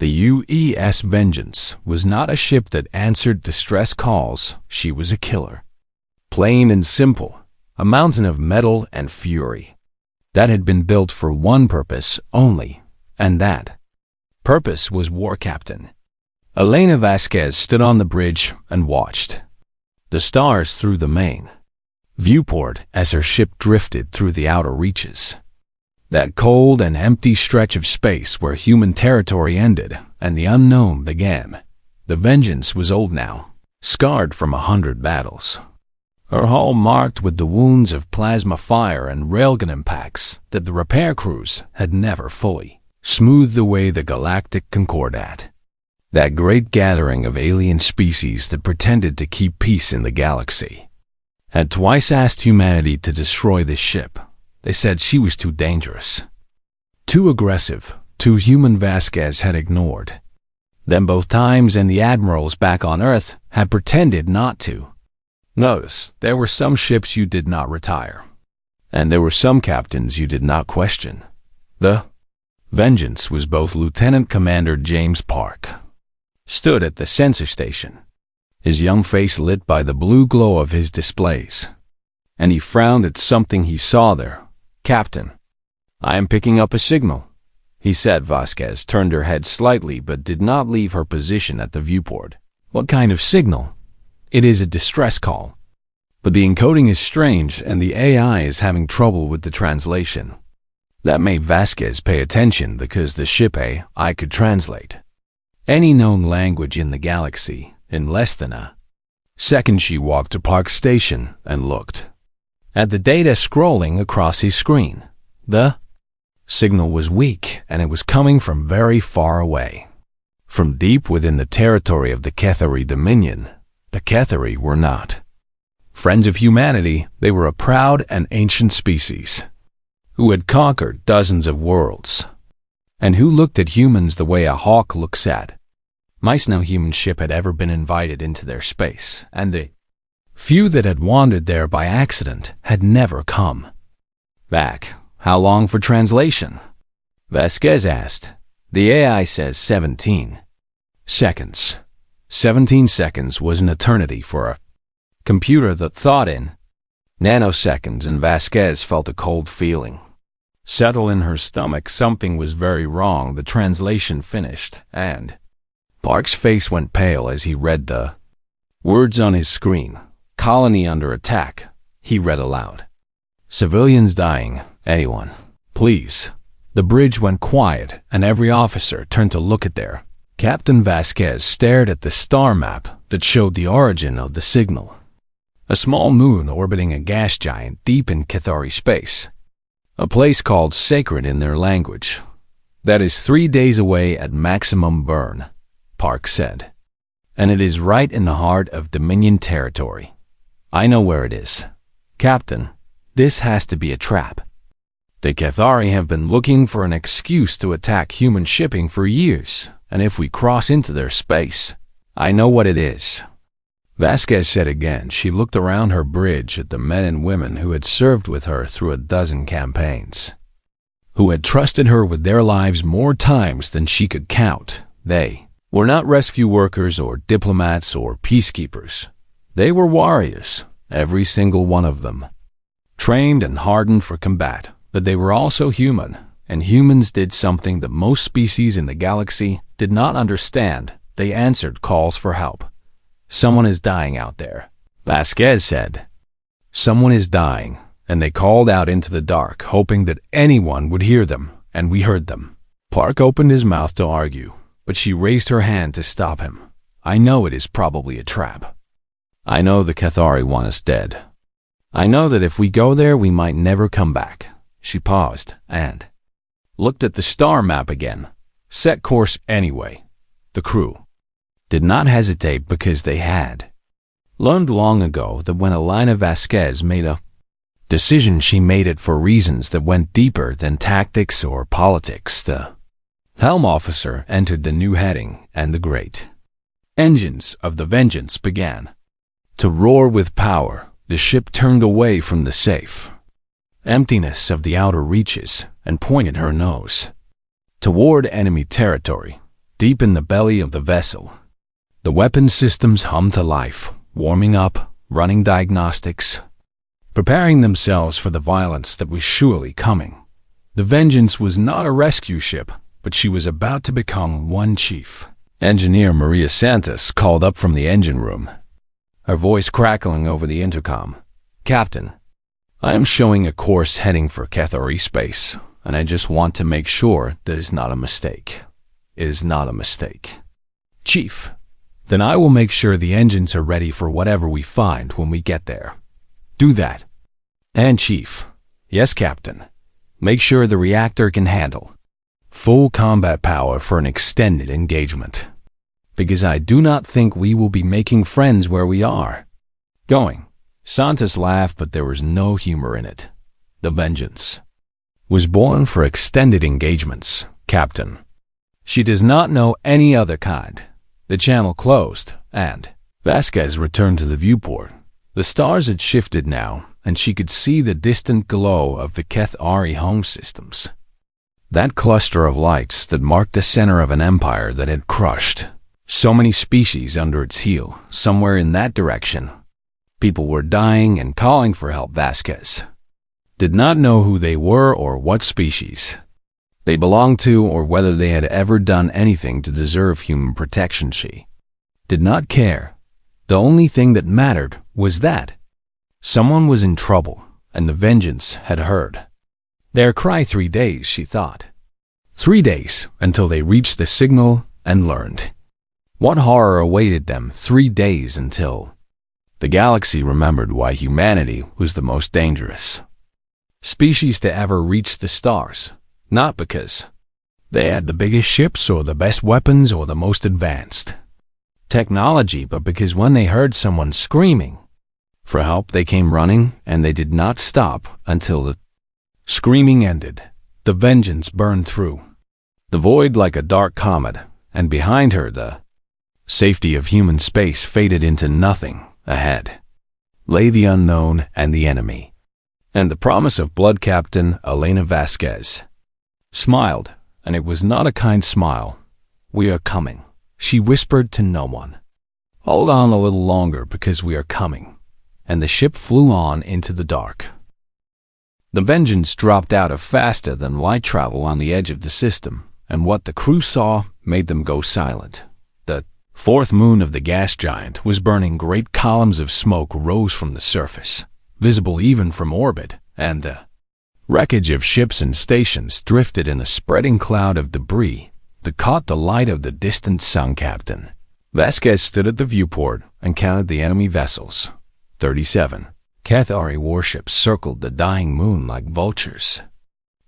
The UES Vengeance was not a ship that answered distress calls. She was a killer. Plain and simple, a mountain of metal and fury that had been built for one purpose only, and that purpose was war captain. Elena Vasquez stood on the bridge and watched the stars through the main viewport as her ship drifted through the outer reaches. That cold and empty stretch of space where human territory ended and the unknown began. The Vengeance was old now, scarred from 100 battles. Her hull marked with the wounds of plasma fire and railgun impacts that the repair crews had never fully smoothed away. The Galactic Concordat, that great gathering of alien species that pretended to keep peace in the galaxy, had twice asked humanity to destroy this ship. They said she was too dangerous, too aggressive, too human. Vasquez had ignored them both times, and the admirals back on Earth had pretended not to. Notice, there were some ships you did not retire, and there were some captains you did not question. The Vengeance was both Lieutenant Commander James Park stood at the sensor station, his young face lit by the blue glow of his displays, and he frowned at something he saw there. "Captain, I am picking up a signal," he said. Vasquez turned her head slightly but did not leave her position at the viewport. "What kind of signal?" "It is a distress call, but the encoding is strange and the AI is having trouble with the translation." That made Vasquez pay attention because the ship AI could translate any known language in the galaxy in less than a second. She walked to Park's station and looked at the data scrolling across his screen. The signal was weak, and it was coming from very far away, from deep within the territory of the Kethari Dominion. The Kethari were not friends of humanity. They were a proud and ancient species who had conquered dozens of worlds, and who looked at humans the way a hawk looks at mice. No human ship had ever been invited into their space, and the few that had wandered there by accident had never come back. "How long for translation?" Vasquez asked. "The AI says 17 seconds. 17 seconds was an eternity for a computer that thought in nanoseconds, and Vasquez felt a cold feeling settle in her stomach. Something was very wrong. The translation finished, and Park's face went pale as he read the words on his screen. "Colony under attack," he read aloud. "Civilians dying. Anyone, please." The bridge went quiet, and every officer turned to look at their captain. Vasquez stared at the star map that showed the origin of the signal. A small moon orbiting a gas giant deep in Kethari space. A place called Sacred in their language. "That is 3 days away at maximum burn," Park said. "And it is right in the heart of Dominion territory. I know where it is. Captain, this has to be a trap. The Kethari have been looking for an excuse to attack human shipping for years, and if we cross into their space, I know what it is." Vasquez said again. She looked around her bridge at the men and women who had served with her through a dozen campaigns, who had trusted her with their lives more times than she could count. They were not rescue workers or diplomats or peacekeepers. They were warriors, every single one of them, trained and hardened for combat. But they were also human, and humans did something that most species in the galaxy did not understand. They answered calls for help. "Someone is dying out there," Vasquez said. "Someone is dying," and they called out into the dark, hoping that anyone would hear them, and we heard them. Park opened his mouth to argue, but she raised her hand to stop him. "I know it is probably a trap. I know the Kethari want us dead. I know that if we go there, we might never come back." She paused and looked at the star map again. "Set course anyway." The crew did not hesitate because they had learned long ago that when Elena Vasquez made a decision, she made it for reasons that went deeper than tactics or politics. The helm officer entered the new heading, and the great engines of the Vengeance began to roar with power. The ship turned away from the safe emptiness of the outer reaches and pointed her nose toward enemy territory. deep in the belly of the vessel. The weapon systems hummed to life, warming up, running diagnostics, preparing themselves for the violence that was surely coming. The Vengeance was not a rescue ship, but she was about to become one chief. Engineer Maria Santos called up from the engine room, her voice crackling over the intercom. "Captain, I am showing a course heading for Cathari space, and I just want to make sure that it's not a mistake. It is not a mistake." "Chief, then I will make sure the engines are ready for whatever we find when we get there." "Do that." "And Chief." "Yes, Captain. Make sure the reactor can handle full combat power for an extended engagement, because I do not think we will be making friends where we are going." Santos laughed, but there was no humor in it. "The Vengeance was born for extended engagements, Captain. She does not know any other kind." The channel closed, and Vasquez returned to the viewport. The stars had shifted now, and she could see the distant glow of the Cathari home systems. That cluster of lights that marked the center of an empire that had crushed so many species under its heel, somewhere in that direction. People were dying and calling for help. Vasquez did not know who they were or what species they belonged to or whether they had ever done anything to deserve human protection. She did not care. The only thing that mattered was that someone was in trouble, and the Vengeance had heard their cry. 3 days, she thought. 3 days until they reached the signal and learned what horror awaited them. 3 days until the galaxy remembered why humanity was the most dangerous species to ever reach the stars. Not because they had the biggest ships or the best weapons or the most advanced technology, but because when they heard someone screaming for help, they came running, and they did not stop until the screaming ended. The Vengeance burned through the void like a dark comet, and behind her the safety of human space faded into nothing. Ahead lay the unknown and the enemy, and the promise of blood. Captain Elena Vasquez smiled, and it was not a kind smile. "We are coming," she whispered to no one. "Hold on a little longer, because we are coming." And the ship flew on into the dark. The Vengeance dropped out of faster than light travel on the edge of the system, and what the crew saw made them go silent. The fourth moon of the gas giant was burning. Great columns of smoke rose from the surface, visible even from orbit, and the wreckage of ships and stations drifted in a spreading cloud of debris that caught the light of the distant sun. Captain Vasquez stood at the viewport and counted the enemy vessels. 37 Cathari warships circled the dying moon like vultures,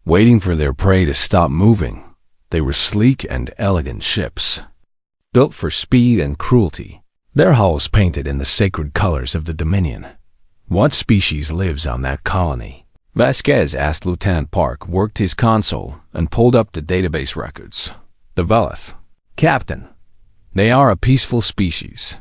waiting for their prey to stop moving. They were sleek and elegant ships, built for speed and cruelty, their hulls painted in the sacred colors of the Dominion. "What species lives on that colony?" Vasquez asked. Lieutenant Park worked his console and pulled up the database records. "The Veloth, Captain. They are a peaceful species.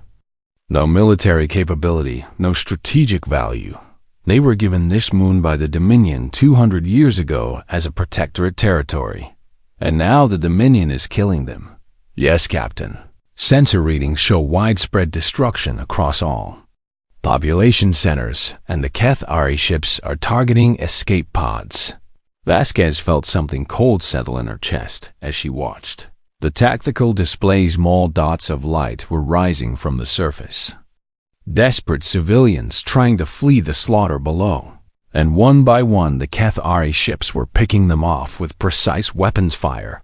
No military capability, no strategic value. They were given this moon by the Dominion 200 years ago as a protectorate territory, and now the Dominion is killing them." "Yes, Captain. Sensor readings show widespread destruction across all population centers, and the Cathari ships are targeting escape pods." Vasquez felt something cold settle in her chest as she watched. The tactical displays, small dots of light, were rising from the surface. Desperate civilians trying to flee the slaughter below, and one by one the Cathari ships were picking them off with precise weapons fire.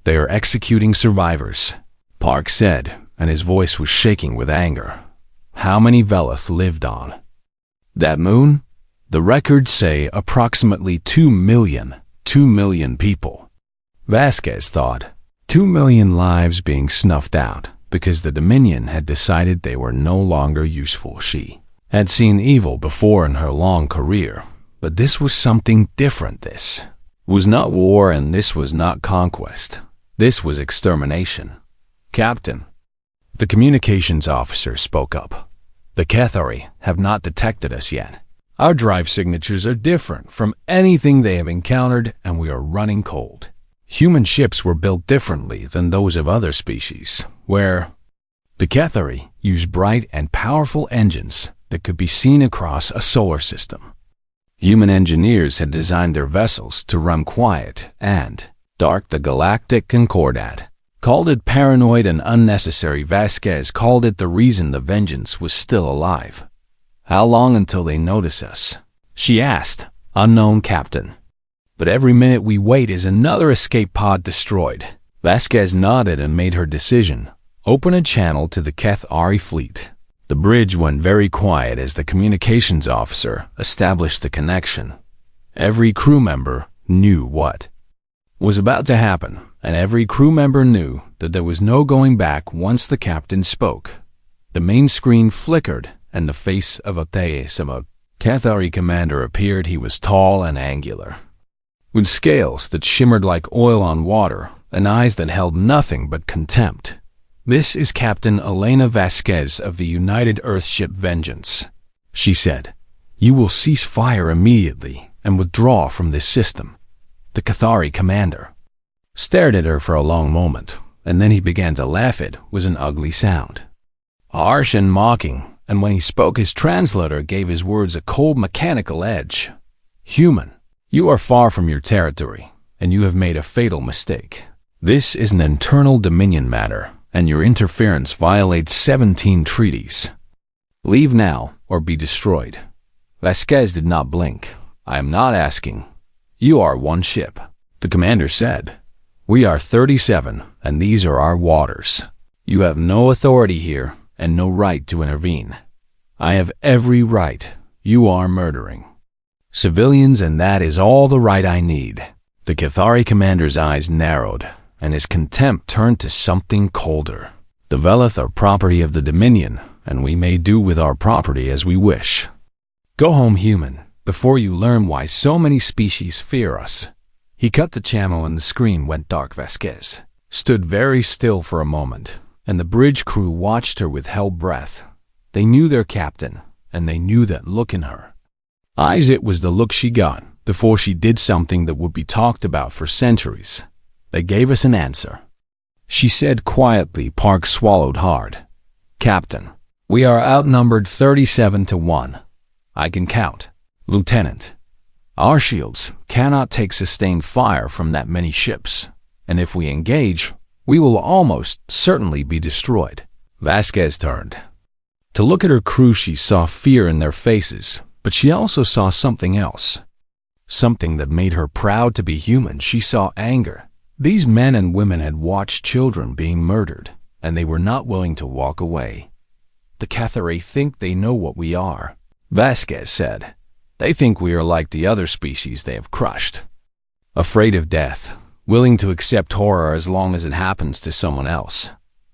"They are executing survivors," Park said, and his voice was shaking with anger. "How many Veloth lived on that moon?" "The records say approximately 2 million. 2 million people." Vasquez thought. 2 million lives being snuffed out because the Dominion had decided they were no longer useful. She had seen evil before in her long career, but this was something different. This was not war, and this was not conquest. This was extermination. "Captain," the communications officer spoke up, "the Cathari have not detected us yet. Our drive signatures are different from anything they have encountered, and we are running cold." Human ships were built differently than those of other species, where the Cathari used bright and powerful engines that could be seen across a solar system. Human engineers had designed their vessels to run quiet and dark. The Galactic Concordat called it paranoid and unnecessary. Vasquez called it the reason the Vengeance was still alive. "How long until they notice us?" she asked. "Unknown, Captain. But every minute we wait is another escape pod destroyed." Vasquez nodded and made her decision. Open a channel to the Cathari fleet. The bridge went very quiet as the communications officer established the connection. Every crew member knew what was about to happen, and every crew member knew that there was no going back once the captain spoke. The main screen flickered, and the face of a Cathari commander appeared. He was tall and angular, with scales that shimmered like oil on water and eyes that held nothing but contempt. "This is Captain Elena Vasquez of the United Earthship Vengeance," she said. "You will cease fire immediately and withdraw from this system." The Cathari commander stared at her for a long moment, and then he began to laugh. It was an ugly sound, harsh and mocking, and when he spoke his translator gave his words a cold mechanical edge. "Human, you are far from your territory, and you have made a fatal mistake. This is an internal Dominion matter, and your interference violates 17 treaties. Leave now or be destroyed." Vasquez did not blink. "I am not asking. You are one ship," the commander said. "We are 37, and these are our waters. You have no authority here and no right to intervene." "I have every right. You are murdering civilians, and that is all the right I need." The Cathari commander's eyes narrowed, and his contempt turned to something colder. "The Velith are property of the Dominion, and we may do with our property as we wish. Go home, human, before you learn why so many species fear us." He cut the channel and the screen went dark. Vasquez stood very still for a moment, and the bridge crew watched her with held breath. They knew their captain, and they knew that look in her eyes. It was the look she got before she did something that would be talked about for centuries. "They gave us an answer," she said quietly. Park swallowed hard. "Captain, we are outnumbered 37 to 1. I can count. Lieutenant, our shields cannot take sustained fire from that many ships, and if we engage, we will almost certainly be destroyed." Vasquez turned to look at her crew. She saw fear in their faces, but she also saw something else, something that made her proud to be human. She saw anger. These men and women had watched children being murdered, and they were not willing to walk away. "The Cathari think they know what we are," Vasquez said. "They think we are like the other species they have crushed. Afraid of death, willing to accept horror as long as it happens to someone else."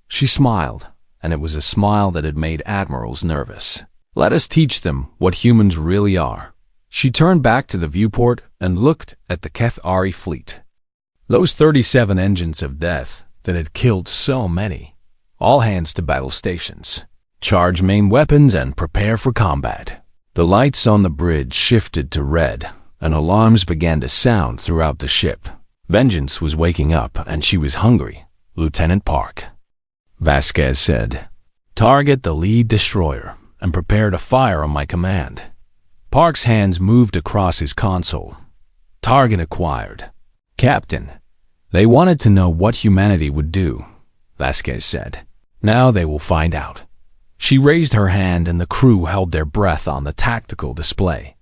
She smiled, and it was a smile that had made admirals nervous. "Let us teach them what humans really are." She turned back to the viewport and looked at the Cathari fleet. Those 37 engines of death that had killed so many. "All hands to battle stations. Charge main weapons and prepare for combat." The lights on the bridge shifted to red, and alarms began to sound throughout the ship. Vengeance was waking up, and she was hungry. "Lieutenant Park," Vasquez said, "target the lead destroyer and prepare to fire on my command." Park's hands moved across his console. "Target acquired." "Captain, they wanted to know what humanity would do," Vasquez said. "Now they will find out." She raised her hand, and the crew held their breath on the tactical display.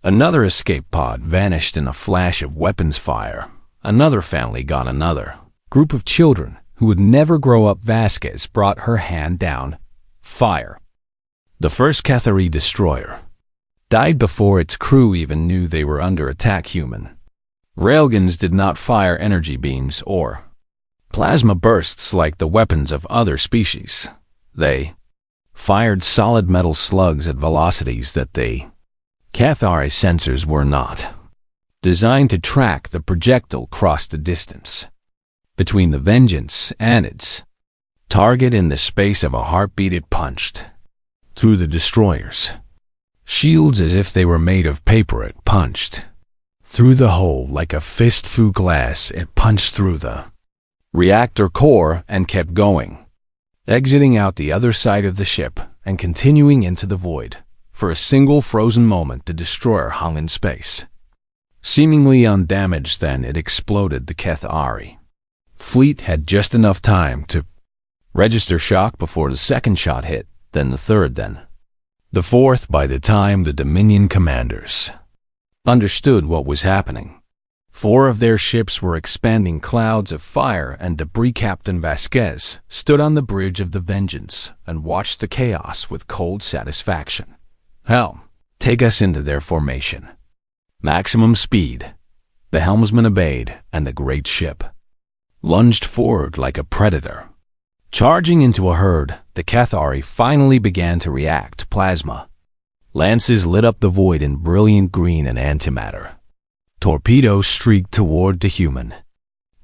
Another escape pod vanished in a flash of weapons fire. Another family got another group of children who would never grow up. Vasquez brought her hand down. Fire. The first Cathari destroyer died before its crew even knew they were under attack. Human railguns did not fire energy beams or plasma bursts like the weapons of other species. They fired solid metal slugs at velocities that the Cathari sensors were not designed to track. The projectile crossed the distance between the Vengeance and its target in the space of a heartbeat. It punched through the destroyers' shields as if they were made of paper. It punched Through the hole, like a fist through glass, it punched through the reactor core and kept going, exiting out the other side of the ship and continuing into the void. For a single frozen moment, the destroyer hung in space. Seemingly undamaged, then it exploded. The Cathari fleet had just enough time to register shock before the second shot hit, then the third, then the fourth. By the time the Dominion commanders understood what was happening, 4 of their ships were expanding clouds of fire and debris. Captain Vasquez stood on the bridge of the Vengeance and watched the chaos with cold satisfaction. "Helm, take us into their formation. Maximum speed." The helmsman obeyed, and the great ship lunged forward like a predator. Charging into a herd, the Cathari finally began to react. Plasma lances lit up the void in brilliant green and antimatter. Torpedoes streaked toward the human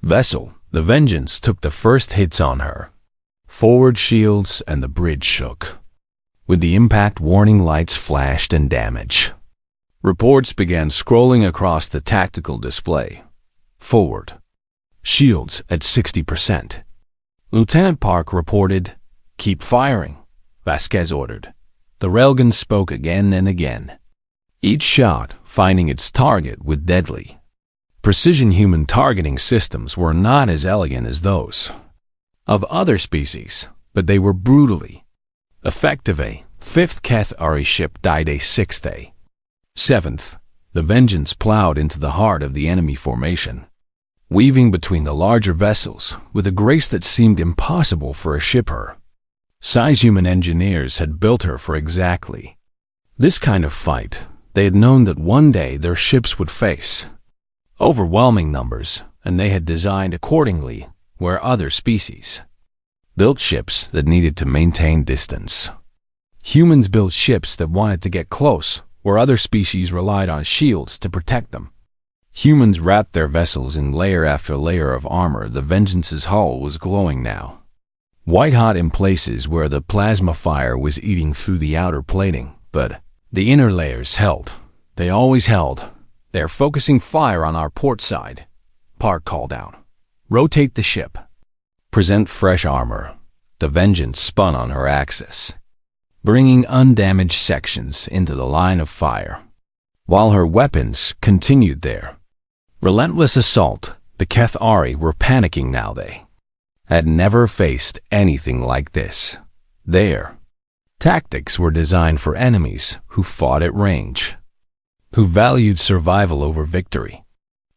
vessel. The Vengeance took the first hits on her forward shields, and the bridge shook. With the impact, warning lights flashed and damage reports began scrolling across the tactical display. Forward shields at 60%. Lieutenant Park reported, "Keep firing," Vasquez ordered. The railgun spoke again and again, each shot finding its target with deadly precision. Human targeting systems were not as elegant as those of other species, but they were brutally effective. A 5th Cathari ship died. A 6th, a 7th. The Vengeance plowed into the heart of the enemy formation, weaving between the larger vessels with a grace that seemed impossible for a ship her size. Human engineers had built her for exactly this kind of fight. They had known that one day their ships would face overwhelming numbers, and they had designed accordingly, where other species built ships that needed to maintain distance. Humans built ships that wanted to get close, where other species relied on shields to protect them. Humans wrapped their vessels in layer after layer of armor. The Vengeance's hull was glowing now, white-hot in places where the plasma fire was eating through the outer plating, but the inner layers held. They always held. "They're focusing fire on our port side," Park called out. "Rotate the ship. Present fresh armor." The Vengeance spun on her axis, bringing undamaged sections into the line of fire, while her weapons continued their relentless assault. The Cathari were panicking now. They had never faced anything like this. Their tactics were designed for enemies who fought at range, who valued survival over victory,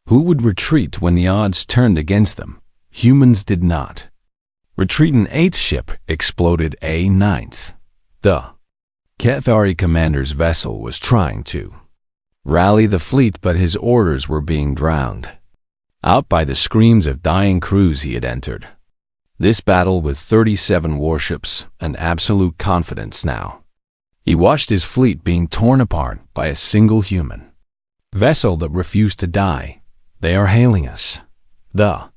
who would retreat when the odds turned against them. Humans did not retreat. An 8th ship exploded. A 9th. The Cathari commander's vessel was trying to rally the fleet, but his orders were being drowned out by the screams of dying crews he had entered this battle with 37 warships and absolute confidence now. He watched his fleet being torn apart by a single human vessel that refused to die. "They are hailing us," the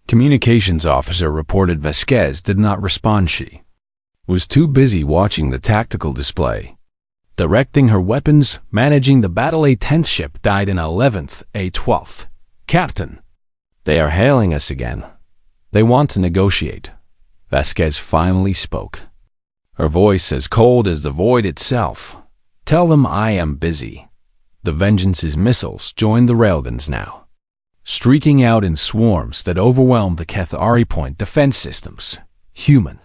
communications officer reported. Vasquez did not respond. She was too busy watching the tactical display, directing her weapons, managing the battle. A 10th ship died. In 11th. A 12th. "Captain, they are hailing us again. They want to negotiate." Vasquez finally spoke, her voice as cold as the void itself. "Tell them I am busy." The Vengeance's missiles joined the railguns now, streaking out in swarms that overwhelmed the Cathari point defense systems. Human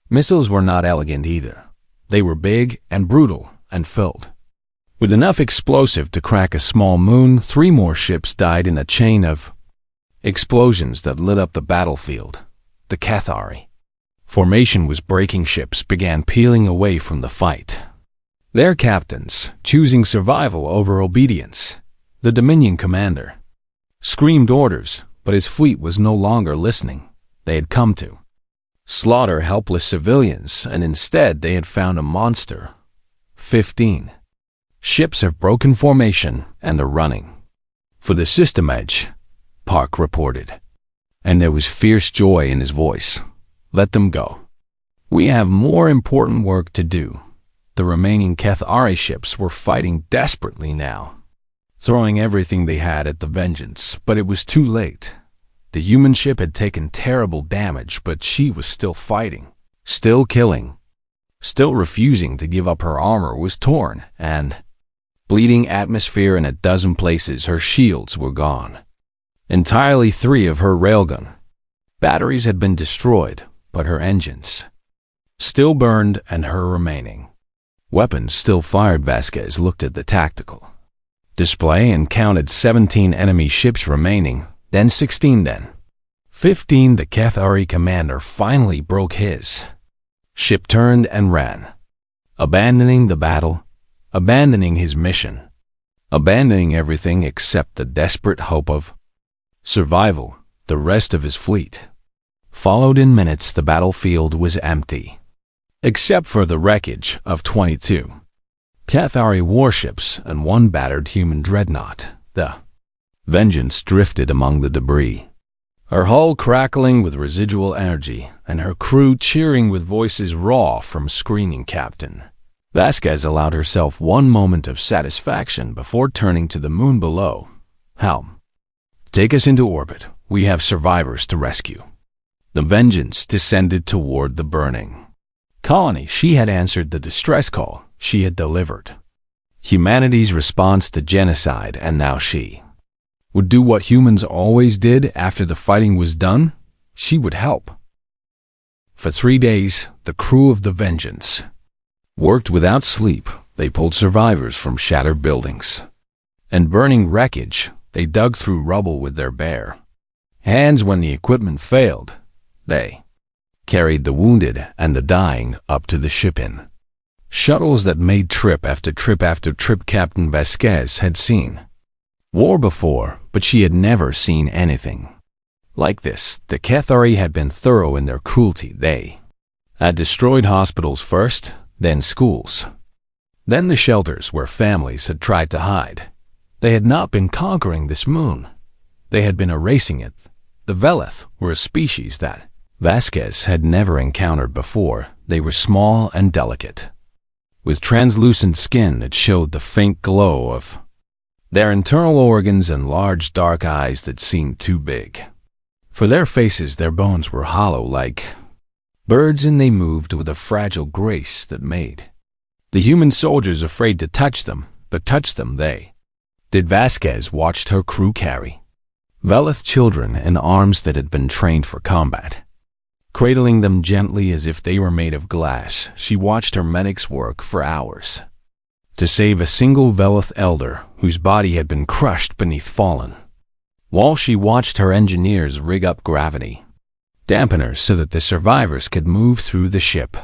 missiles were not elegant either. They were big and brutal and filled with enough explosive to crack a small moon. 3 more ships died in a chain of explosions that lit up the battlefield. The Cathari formation was breaking. Ships began peeling away from the fight, their captains choosing survival over obedience. The Dominion commander screamed orders, but his fleet was no longer listening. They had come to slaughter helpless civilians, and instead they had found a monster. 15 ships have broken formation and are running for the system edge, Park reported, and there was fierce joy in his voice. "Let them go. We have more important work to do." The remaining Cathari ships were fighting desperately now. throwing everything they had at the vengeance, but it was too late. The human ship had taken terrible damage, but she was still fighting, still killing, still refusing to give up. Her armor was torn, and bleeding atmosphere in a dozen places. Her shields were gone. Entirely 3 of her railgun batteries had been destroyed, but her engines still burned and her remaining weapons still fired. Vasquez looked at the tactical display and counted 17 enemy ships remaining, then 16, then 15. The Cathari commander finally broke his ship, turned and ran, abandoning the battle, abandoning his mission, abandoning everything except the desperate hope of survival. The rest of his fleet followed in minutes. The battlefield was empty, except for the wreckage of 22 Cathari warships and 1 battered human dreadnought. The Vengeance drifted among the debris, her hull crackling with residual energy and her crew cheering with voices raw from screaming. Captain Vasquez allowed herself one moment of satisfaction before turning to the moon below. Helm, take us into orbit. We have survivors to rescue. The Vengeance descended toward the burning colony. She had answered the distress call she had delivered, humanity's response to genocide, and now she would do what humans always did after the fighting was done. She would help. For 3 days, the crew of the Vengeance worked without sleep. They pulled survivors from shattered buildings and burning wreckage. They dug through rubble with their bare hands. When the equipment failed, they carried the wounded and the dying up to the ship in shuttles that made trip after trip after trip. Captain Vasquez had seen war before, but she had never seen anything like this. The Cathari had been thorough in their cruelty. They had destroyed hospitals first, then schools, then the shelters where families had tried to hide. They had not been conquering this moon. They had been erasing it. The Veleth were a species that Vasquez had never encountered before. They were small and delicate, with translucent skin that showed the faint glow of their internal organs and large dark eyes that seemed too big for their faces. Their bones were hollow like birds, and they moved with a fragile grace that made the human soldiers afraid to touch them, but touch them they did. Vasquez watched her crew carry Veleth children in arms that had been trained for combat, cradling them gently as if they were made of glass. She watched her medics work for hours to save a single Veleth elder whose body had been crushed beneath fallen, while she watched her engineers rig up gravity dampeners so that the survivors could move through the ship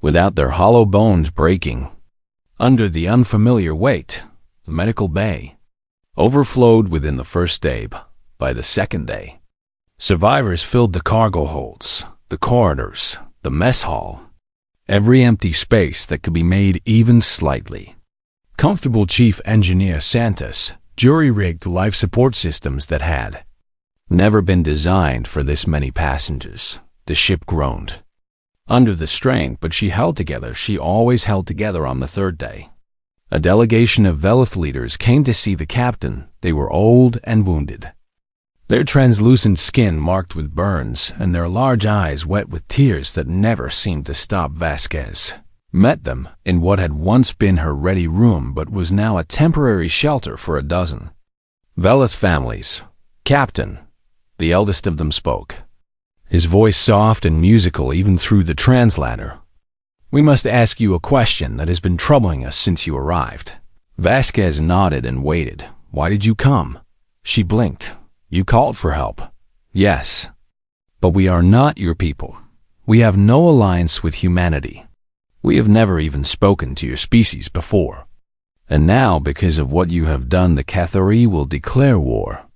without their hollow bones breaking under the unfamiliar weight. The medical bay overflowed within the first day. By the second day, survivors filled the cargo holds, the corridors, the mess hall, every empty space that could be made even slightly comfortable. Chief Engineer Santos jury-rigged life support systems that had never been designed for this many passengers. The ship groaned under the strain, but she held together. She always held together. On the 3rd day, a delegation of Veleth leaders came to see the captain. They were old and wounded, their translucent skin marked with burns and their large eyes wet with tears that never seemed to stop. Vasquez met them in what had once been her ready room but was now a temporary shelter for a dozen Veleth families. Captain, the eldest of them, spoke, his voice soft and musical even through the translator. We must ask you a question that has been troubling us since you arrived. Vasquez nodded and waited. Why did you come? She blinked. You called for help. Yes. But we are not your people. We have no alliance with humanity. We have never even spoken to your species before. And now, because of what you have done, the Cathari will declare war.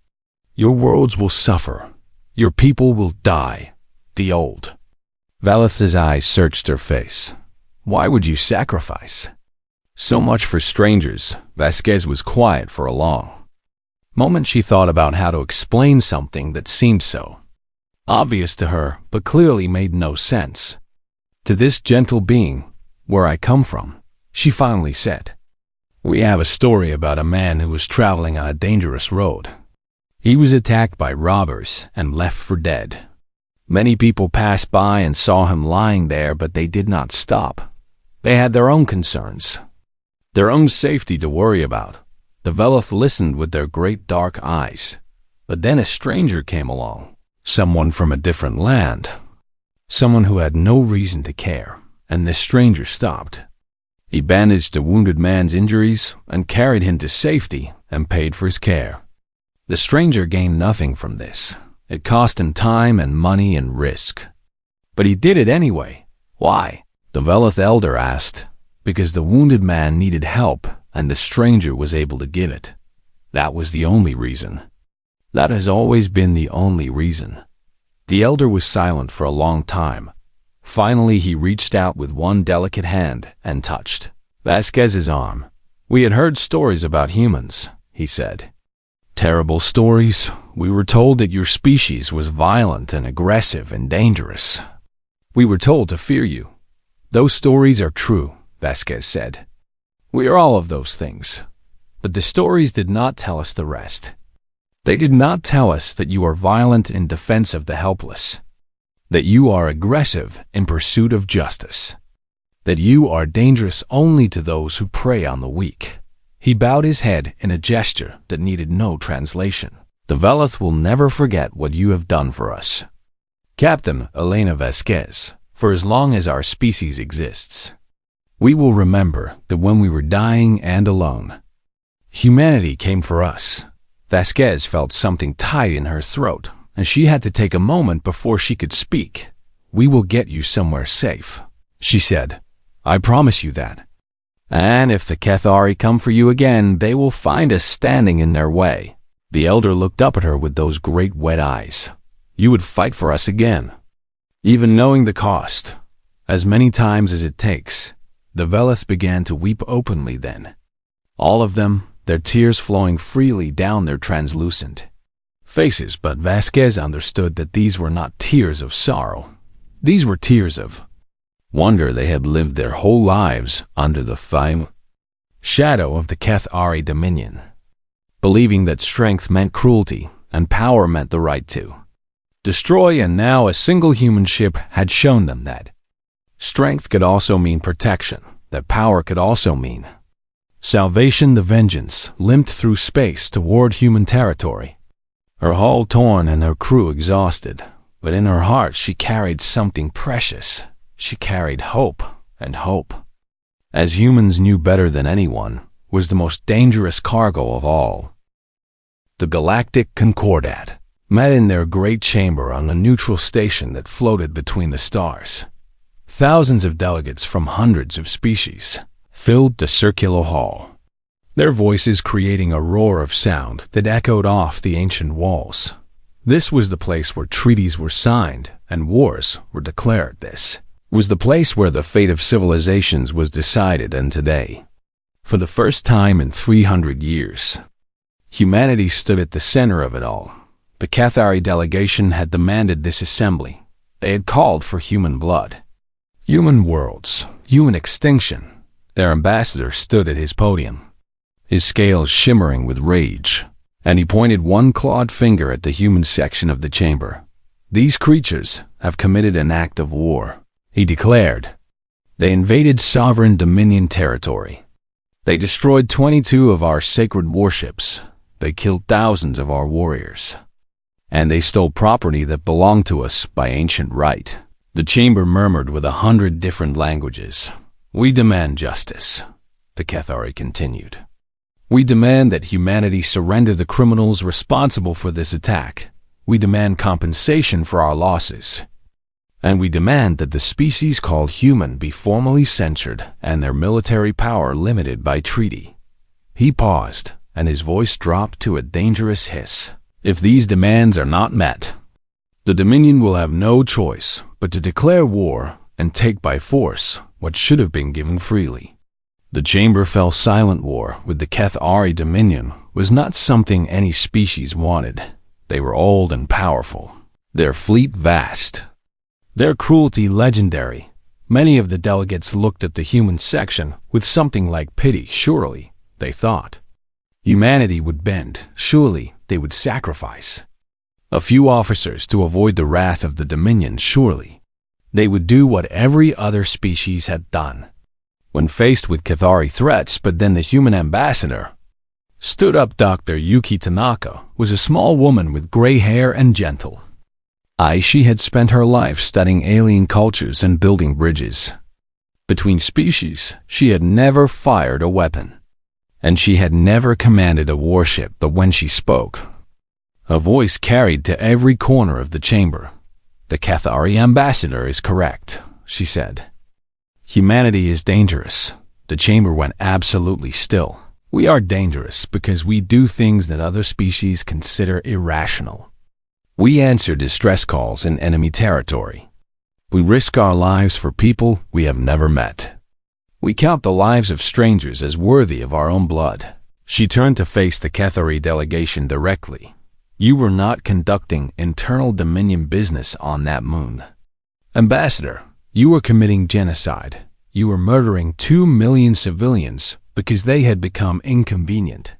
Your worlds will suffer. Your people will die. The old Valeth's eyes searched her face. Why would you sacrifice so much for strangers? Vasquez was quiet for a long moment. She thought about how to explain something that seemed so obvious to her, but clearly made no sense. To this gentle being, where I come from, she finally said. We have a story about a man who was traveling on a dangerous road. He was attacked by robbers and left for dead. Many people passed by and saw him lying there, but they did not stop. They had their own concerns, their own safety to worry about. The Veleth listened with their great dark eyes. But then a stranger came along, someone from a different land, someone who had no reason to care, and this stranger stopped. He bandaged the wounded man's injuries and carried him to safety and paid for his care. The stranger gained nothing from this. It cost him time and money and risk. But he did it anyway. Why? The Veleth elder asked. Because the wounded man needed help and the stranger was able to give it. That was the only reason. That has always been the only reason. The elder was silent for a long time. Finally, he reached out with one delicate hand and touched Vasquez's arm. We had heard stories about humans, he said. Terrible stories. We were told that your species was violent and aggressive and dangerous. We were told to fear you. Those stories are true, Vasquez said. We are all of those things. But the stories did not tell us the rest. They did not tell us that you are violent in defense of the helpless, that you are aggressive in pursuit of justice, that you are dangerous only to those who prey on the weak. He bowed his head in a gesture that needed no translation. The Veleth will never forget what you have done for us, Captain Elena Vasquez, for as long as our species exists. We will remember that when we were dying and alone, humanity came for us. Vasquez felt something tight in her throat, and she had to take a moment before she could speak. We will get you somewhere safe, she said. I promise you that. And if the Cathari come for you again, they will find us standing in their way. The elder looked up at her with those great wet eyes. You would fight for us again, even knowing the cost, as many times as it takes. The Veleth began to weep openly then. All of them, their tears flowing freely down their translucent faces, but Vasquez understood that these were not tears of sorrow. These were tears of wonder. They had lived their whole lives under the fine shadow of the Cathari dominion, believing that strength meant cruelty and power meant the right to destroy, and now a single human ship had shown them that strength could also mean protection, that power could also mean salvation. The Vengeance limped through space toward human territory, her hull torn and her crew exhausted, but in her heart she carried something precious. She carried hope, and hope, as humans knew better than anyone, was the most dangerous cargo of all. The Galactic Concordat met in their great chamber on a neutral station that floated between the stars. Thousands of delegates from hundreds of species filled the circular hall, their voices creating a roar of sound that echoed off the ancient walls. This was the place where treaties were signed and wars were declared. This was the place where the fate of civilizations was decided, and today, for the first time in 300 years, humanity stood at the center of it all. The Cathari delegation had demanded this assembly. They had called for human blood, human worlds, human extinction. Their ambassador stood at his podium, his scales shimmering with rage, and he pointed one clawed finger at the human section of the chamber. These creatures have committed an act of war, he declared. They invaded sovereign dominion territory. They destroyed 22 of our sacred warships. They killed thousands of our warriors. And they stole property that belonged to us by ancient right. The chamber murmured with 100 different languages. We demand justice, the Cathari continued. We demand that humanity surrender the criminals responsible for this attack. We demand compensation for our losses. And we demand that the species called human be formally censured and their military power limited by treaty. He paused, and his voice dropped to a dangerous hiss. If these demands are not met, the Dominion will have no choice but to declare war and take by force what should have been given freely. The chamber fell silent. War with the Cathari Dominion was not something any species wanted. They were old and powerful, their fleet vast, their cruelty legendary. Many of the delegates looked at the human section with something like pity. Surely, they thought. Humanity would bend. Surely they would sacrifice. A few officers to avoid the wrath of the Dominion. Surely they would do what every other species had done. When faced with Cathari threats, but then the human ambassador stood up. Dr. Yuki Tanaka was a small woman with gray hair and gentle eyes. She had spent her life studying alien cultures and building bridges between species. She had never fired a weapon, and she had never commanded a warship. But when she spoke, a voice carried to every corner of the chamber. "The Cathari ambassador is correct," she said. "Humanity is dangerous." The chamber went absolutely still. "We are dangerous because we do things that other species consider irrational. We answer distress calls in enemy territory. We risk our lives for people we have never met. We count the lives of strangers as worthy of our own blood." She turned to face the Cathari delegation directly. "You were not conducting internal Dominion business on that moon. Ambassador, you were committing genocide. You were murdering 2 million civilians because they had become inconvenient.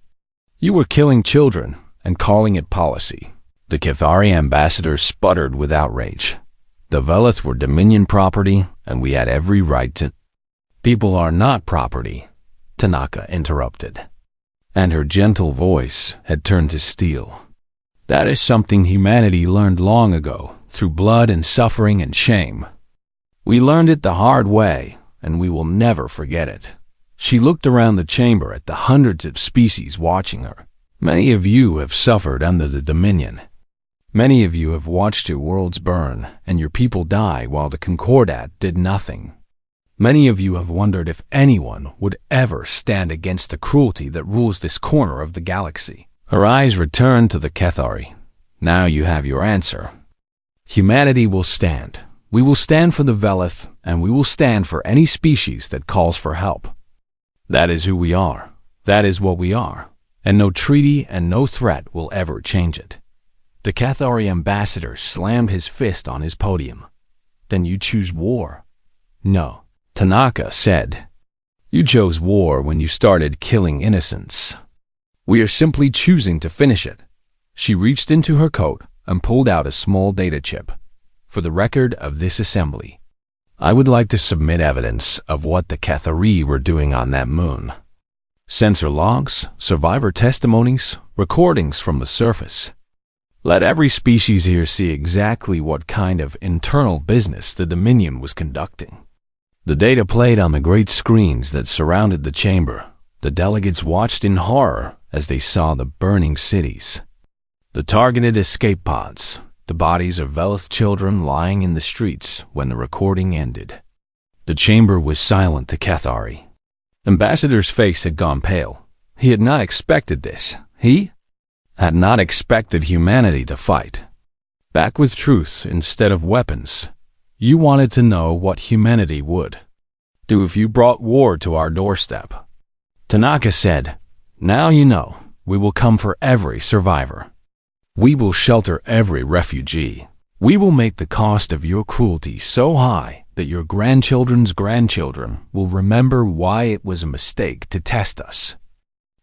You were killing children and calling it policy." The Cathari ambassador sputtered with outrage. "The Velith were Dominion property, and we had every right to—" "People are not property," Tanaka interrupted, and her gentle voice had turned to steel. "That is something humanity learned long ago, through blood and suffering and shame. We learned it the hard way, and we will never forget it." She looked around the chamber at the hundreds of species watching her. "Many of you have suffered under the Dominion. Many of you have watched your worlds burn and your people die while the Concordat did nothing. Many of you have wondered if anyone would ever stand against the cruelty that rules this corner of the galaxy." Her eyes returned to the Cathari. "Now you have your answer. Humanity will stand. We will stand for the Velith, and we will stand for any species that calls for help. That is who we are. That is what we are. And no treaty and no threat will ever change it." The Cathari ambassador slammed his fist on his podium. "Then you choose war?" "No," Tanaka said. "You chose war when you started killing innocents. We are simply choosing to finish it." She reached into her coat and pulled out a small data chip. "For the record of this assembly, I would like to submit evidence of what the Cathari were doing on that moon. Sensor logs, survivor testimonies, recordings from the surface. Let every species here see exactly what kind of internal business the Dominion was conducting." The data played on the great screens that surrounded the chamber. The delegates watched in horror as they saw the burning cities, the targeted escape pods, the bodies of Velith children lying in the streets when the recording ended. The chamber was silent to Cathari. Ambassador's face had gone pale. He had not expected this. He had not expected humanity to fight back with truth instead of weapons. "You wanted to know what humanity would do if you brought war to our doorstep," Tanaka said. "Now you know. We will come for every survivor. We will shelter every refugee. We will make the cost of your cruelty so high that your grandchildren's grandchildren will remember why it was a mistake to test us."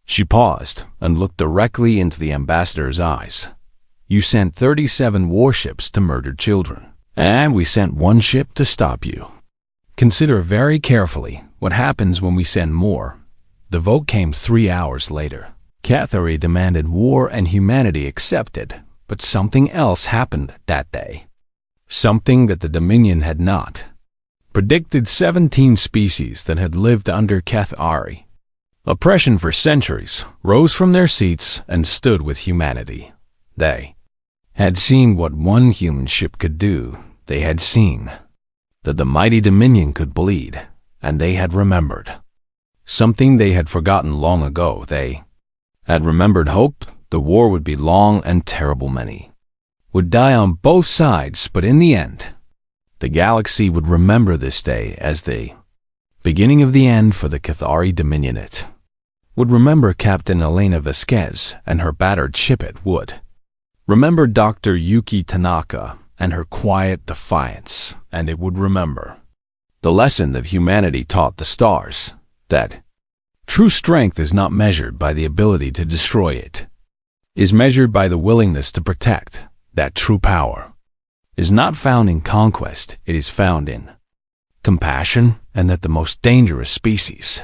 She paused and looked directly into the ambassador's eyes. "You sent 37 warships to murder children, and we sent one ship to stop you. Consider very carefully what happens when we send more." The vote came 3 hours later. Cathari demanded war and humanity accepted, but something else happened that day. Something that the Dominion had not predicted. 17 species that had lived under Cathari oppression for centuries rose from their seats and stood with humanity. They had seen what one human ship could do. They had seen that the mighty Dominion could bleed, and they had remembered something they had forgotten long ago. They had remembered hope. The war would be long and terrible. Many would die on both sides, but in the end, the galaxy would remember this day as the beginning of the end for the Cathari Dominion. It would remember Captain Elena Vasquez and her battered ship. It would remember Dr. Yuki Tanaka and her quiet defiance, and it would remember the lesson that humanity taught the stars, that True strength is not measured by the ability to destroy it. It is measured by the willingness to protect. That true power is not found in conquest, it is found in compassion, and that the most dangerous species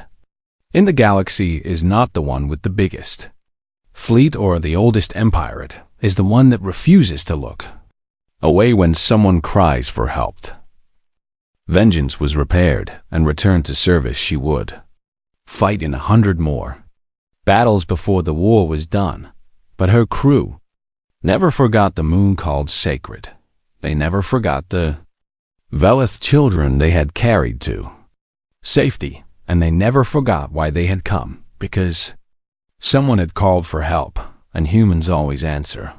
in the galaxy is not the one with the biggest fleet or the oldest empire. It is the one that refuses to look away when someone cries for help. Vengeance was repaired and returned to service. She would fight in 100 more battles before the war was done, but her crew never forgot the moon called sacred. They never forgot the Velith children they had carried to safety, and they never forgot why they had come, because someone had called for help, and humans always answer.